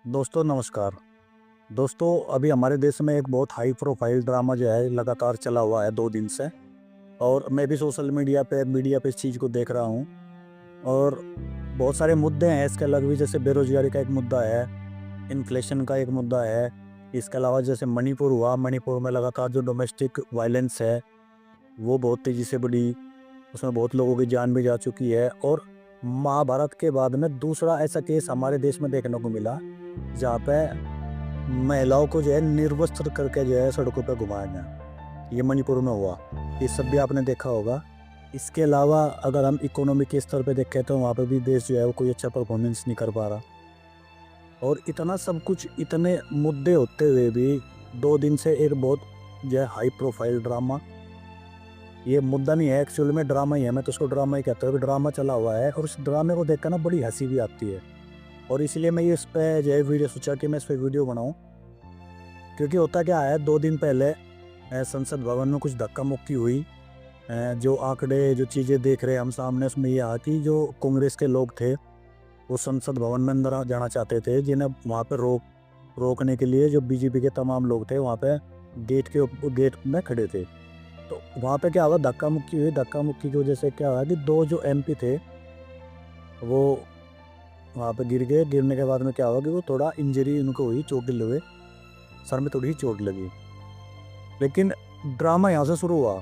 दोस्तों नमस्कार। दोस्तों अभी हमारे देश में एक बहुत हाई प्रोफाइल ड्रामा जो है लगातार चला हुआ है 2 दिन से। और मैं भी सोशल मीडिया पे इस चीज़ को देख रहा हूँ। और बहुत सारे मुद्दे हैं इसके अलग भी, जैसे बेरोजगारी का एक मुद्दा है, इन्फ्लेशन का एक मुद्दा है। इसके अलावा जैसे मणिपुर में लगातार जो डोमेस्टिक वायलेंस है वो बहुत तेज़ी से बढ़ी, उसमें बहुत लोगों की जान भी जा चुकी है। और महाभारत के बाद में दूसरा ऐसा केस हमारे देश में देखने को मिला जहाँ पे महिलाओं को जो है निर्वस्त्र करके जो है सड़कों पर घुमाया गया। ये मणिपुर में हुआ। ये सब भी आपने देखा होगा। इसके अलावा अगर हम इकोनॉमी के स्तर पे देखें तो वहाँ पे भी देश जो है वो कोई अच्छा परफॉर्मेंस नहीं कर पा रहा। और इतना सब कुछ, इतने मुद्दे होते हुए भी 2 दिन से एक बहुत जो है हाई प्रोफाइल ड्रामा, ये मुद्दा नहीं है एक्चुअली में, ड्रामा ही है। मैं तो उसको ड्रामा ही कहता हूँ। ड्रामा चला हुआ है और उस ड्रामे को देखकर ना बड़ी हंसी भी आती है। और इसलिए मैं इस पे जो है वीडियो सोचा कि मैं इस पर वीडियो बनाऊँ। क्योंकि होता क्या है, 2 दिन पहले संसद भवन में कुछ धक्का मुक्की हुई। जो आंकड़े, जो चीज़ें देख रहे हैं हम सामने, उसमें ये आ कि जो कांग्रेस के लोग थे वो संसद भवन में अंदर जाना चाहते थे, जिन्हें वहाँ पे रोकने के लिए जो बीजेपी के तमाम लोग थे वहाँ पे गेट में खड़े थे। तो वहाँ पे क्या हुआ, धक्का मुक्की हुई। धक्का मुक्की की वजह से क्या हुआ कि 2 जो एमपी थे वो वहाँ पे गिर गए। गिरने के बाद में क्या हुआ कि वो थोड़ा इंजरी उनको हुई, चोट लगे, सर में थोड़ी चोट लगी। लेकिन ड्रामा यहाँ से शुरू हुआ।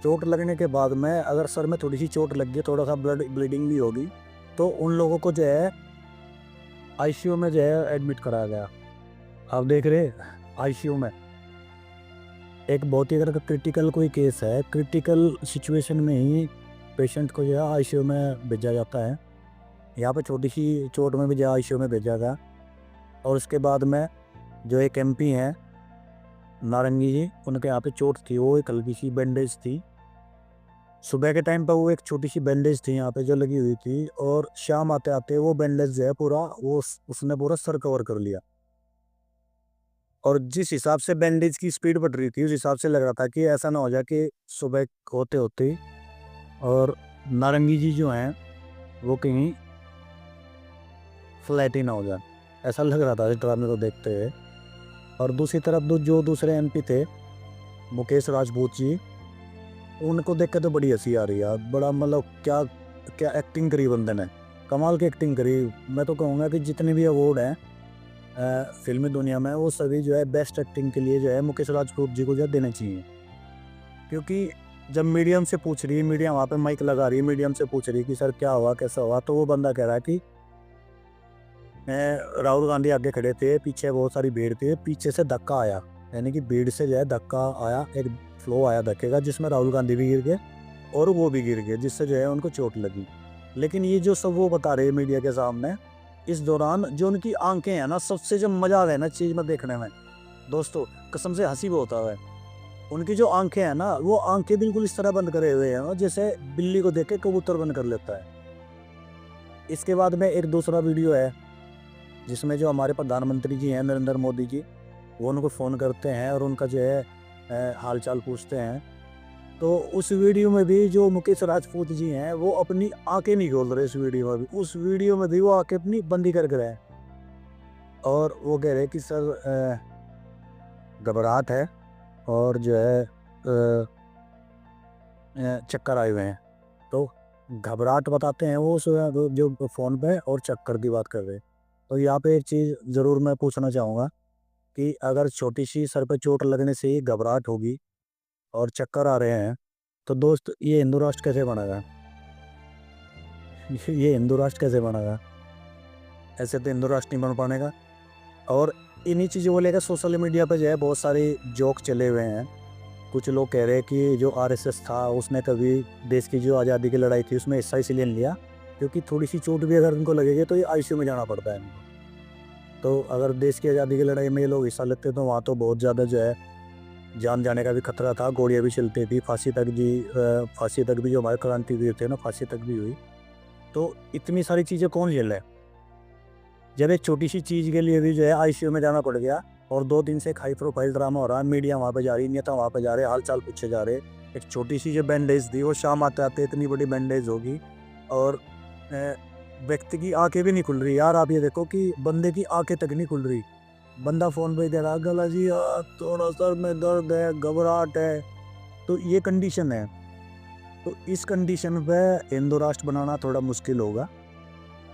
चोट लगने के बाद में अगर सर में थोड़ी सी चोट लग गई, थोड़ा सा ब्लीडिंग भी होगी, तो उन लोगों को जो है आईसीयू में जो है एडमिट कराया गया। आप देख रहे आईसीयू में एक बहुत ही अगर क्रिटिकल कोई केस है, क्रिटिकल सिचुएशन में ही पेशेंट को जो है आईसीयू में भेजा जाता है। यहाँ पे छोटी सी चोट में भी जो आईसीयू में भेजा गया। और उसके बाद में जो एक एमपी हैं नारंगी जी, उनके यहाँ पे चोट थी, वो एक हल्की सी बैंडेज थी। सुबह के टाइम पर वो एक छोटी सी बैंडेज थी यहाँ पे जो लगी हुई थी, और शाम आते आते वो बैंडेज जो है पूरा उसने पूरा सर कवर कर लिया। और जिस हिसाब से बैंडेज की स्पीड बढ़ रही थी उस हिसाब से लग रहा था कि ऐसा ना हो जाए कि सुबह होते होते और नारंगी जी जो हैं वो कहीं फ्लैट ही ना हो जाए, ऐसा लग रहा था इस ड्रामे को देखते हुए। और दूसरी तरफ जो दूसरे एमपी थे मुकेश राजपूत जी, उनको देख के तो बड़ी हंसी आ रही है। बड़ा मतलब क्या क्या एक्टिंग करी बंदे ने, कमाल की एक्टिंग करी। मैं तो कहूँगा कि जितने भी अवार्ड हैं फिल्मी दुनिया में, वो सभी जो है बेस्ट एक्टिंग के लिए जो है मुकेश राजपूत जी को जो देने चाहिए। क्योंकि जब मीडियम से पूछ रही है, मीडिया वहाँ पे माइक लगा रही है, मीडियम से पूछ रही है कि सर क्या हुआ, कैसा हुआ, तो वो बंदा कह रहा है कि राहुल गांधी आगे खड़े थे, पीछे बहुत सारी भीड़ थी, पीछे से धक्का आया, यानी कि भीड़ से जो है धक्का आया, एक फ्लो आया धक्के का, जिसमें राहुल गांधी भी गिर गए और वो भी गिर गए, जिससे जो है उनको चोट लगी। लेकिन ये जो सब वो बता रहे हैं मीडिया के सामने, इस दौरान जो उनकी आंखें हैं ना, सबसे जो मजा आ गया ना चीज़ में देखने में, दोस्तों कसम से हंसी बहुत आ रहा है। उनकी जो आंखें हैं ना, वो आंखें बिल्कुल इस तरह बंद करे हुए हैं जैसे बिल्ली को देख के कबूतर बंद कर लेता है। इसके बाद में एक दूसरा वीडियो है जिसमें जो हमारे प्रधानमंत्री जी हैं नरेंद्र मोदी जी, वो उनको फ़ोन करते हैं और उनका जो है हाल चाल पूछते हैं। तो उस वीडियो में भी जो मुकेश राजपूत जी हैं वो अपनी आंखें नहीं खोल रहे। इस वीडियो में भी, उस वीडियो में भी वो आंखें अपनी बंदी कर रहे हैं और वो कह रहे हैं कि सर घबराहट है और जो है चक्कर आए हुए हैं। तो घबराहट बताते हैं वो जो फ़ोन पे, और चक्कर की बात कर रहे हैं। तो यहाँ पे एक चीज़ ज़रूर मैं पूछना चाहूँगा कि अगर छोटी सी सर पे चोट लगने से ही घबराहट होगी और चक्कर आ रहे हैं, तो दोस्त ये हिंदू राष्ट्र कैसे बनेगा? ये हिंदू राष्ट्र कैसे बनेगा? ऐसे तो हिंदू राष्ट्र नहीं बन पाएगा। और इन्हीं चीज़ों को लेकर सोशल मीडिया पे जो है बहुत सारे जोक चले हुए हैं। कुछ लोग कह रहे हैं कि जो आरएसएस था उसने कभी देश की जो आज़ादी की लड़ाई थी उसमें हिस्सा इसलिए नहीं लिया क्योंकि थोड़ी सी चोट भी अगर उनको लगेगी तो ये आईसीयू में जाना पड़ता है इनको। तो अगर देश की आज़ादी की लड़ाई में ये लोग हिस्सा लेते तो वहाँ तो बहुत ज़्यादा जो है जान जाने का भी खतरा था, गोलियां भी चलती थी, फांसी तक भी जो हमारे क्रांतिवीर थे ना, फांसी तक भी हुई। तो इतनी सारी चीज़ें कौन झेले? जब एक छोटी सी चीज़ के लिए भी जो है आईसीयू में जाना पड़ गया। और 2 दिन से एक हाई प्रोफाइल ड्रामा हो रहा है, मीडिया वहाँ पे जा रही, नेता वहाँ पे जा रहे, हाल चाल पूछे जा रहे। एक छोटी सी जो बैंडेज थी वो शाम आते आते इतनी बड़ी बैंडेज होगी। और व्यक्ति की आंखें भी नहीं खुल रही यार। आप ये देखो कि बंदे की आंखें तक नहीं खुल रही। बंदा फ़ोन पे कह रहा गला जी थोड़ा सर में दर्द है, घबराहट है। तो ये कंडीशन है। तो इस कंडीशन पे हिंदू राष्ट्र बनाना थोड़ा मुश्किल होगा।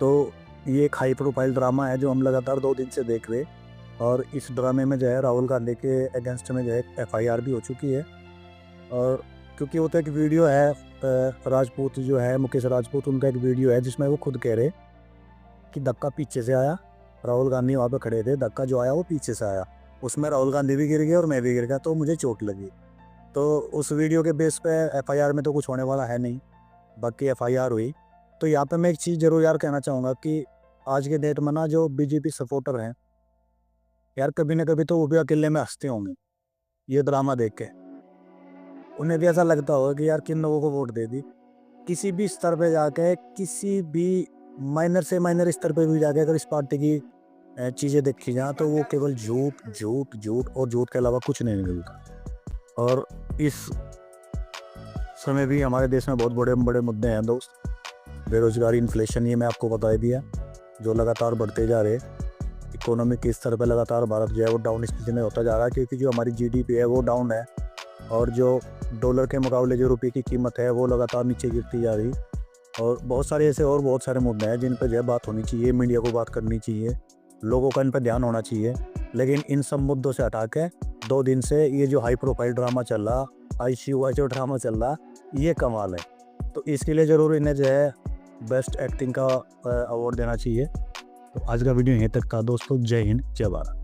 तो ये एक हाई प्रोफाइल ड्रामा है जो हम लगातार 2 दिन से देख रहे। और इस ड्रामे में जो है राहुल गांधी के अगेंस्ट में जो है FIR भी हो चुकी है। और क्योंकि वो तो एक वीडियो है राजपूत जो है मुकेश राजपूत, उनका एक वीडियो है जिसमें वो खुद कह रहे कि धक्का पीछे से आया। राहुल गांधी वहाँ पे खड़े थे, धक्का जो आया वो पीछे से आया। उसमें राहुल गांधी भी गिर गए और मैं भी गिर गया, तो मुझे चोट लगी। तो उस वीडियो के बेस पे FIR में तो कुछ होने वाला है नहीं, बाकी FIR हुई। तो यहाँ पे मैं एक चीज़ ज़रूर यार कहना चाहूँगा कि आज के डेट में ना जो BJP सपोर्टर हैं यार, कभी ना कभी तो वो भी अकेले में हंसते होंगे ये ड्रामा देख के। उन्हें भी ऐसा लगता होगा कि यार किन लोगों को वोट दे दी। किसी भी स्तर पे जाके, किसी भी माइनर से माइनर स्तर पे भी जाके अगर इस पार्टी की चीज़ें देखी जाए तो वो केवल झूठ झूठ झूठ और झूठ के अलावा कुछ नहीं मिलता। और इस समय भी हमारे देश में बहुत बड़े बड़े मुद्दे हैं दोस्त। बेरोजगारी, इन्फ्लेशन, ये मैं आपको बता ही दिया, जो लगातार बढ़ते जा रहे। इकोनॉमी के स्तर पर लगातार भारत जो है वो डाउन स्थिति में होता जा रहा है, क्योंकि जो हमारी GDP है वो डाउन है। और जो डॉलर के मुकाबले जो रुपये की कीमत है वो लगातार नीचे गिरती जा रही। और बहुत सारे ऐसे और बहुत सारे मुद्दे हैं जिन पर जो है बात होनी चाहिए, मीडिया को बात करनी चाहिए, लोगों का इन पर ध्यान होना चाहिए। लेकिन इन सब मुद्दों से हटा के 2 दिन से ये जो हाई प्रोफाइल ड्रामा चल रहा, ICU ड्रामा चल रहा, ये कमाल है। तो इसके लिए ज़रूर इन्हें जो है बेस्ट एक्टिंग का अवार्ड देना चाहिए। तो आज का वीडियो यहीं तक था दोस्तों। जय हिंद, जय भारत।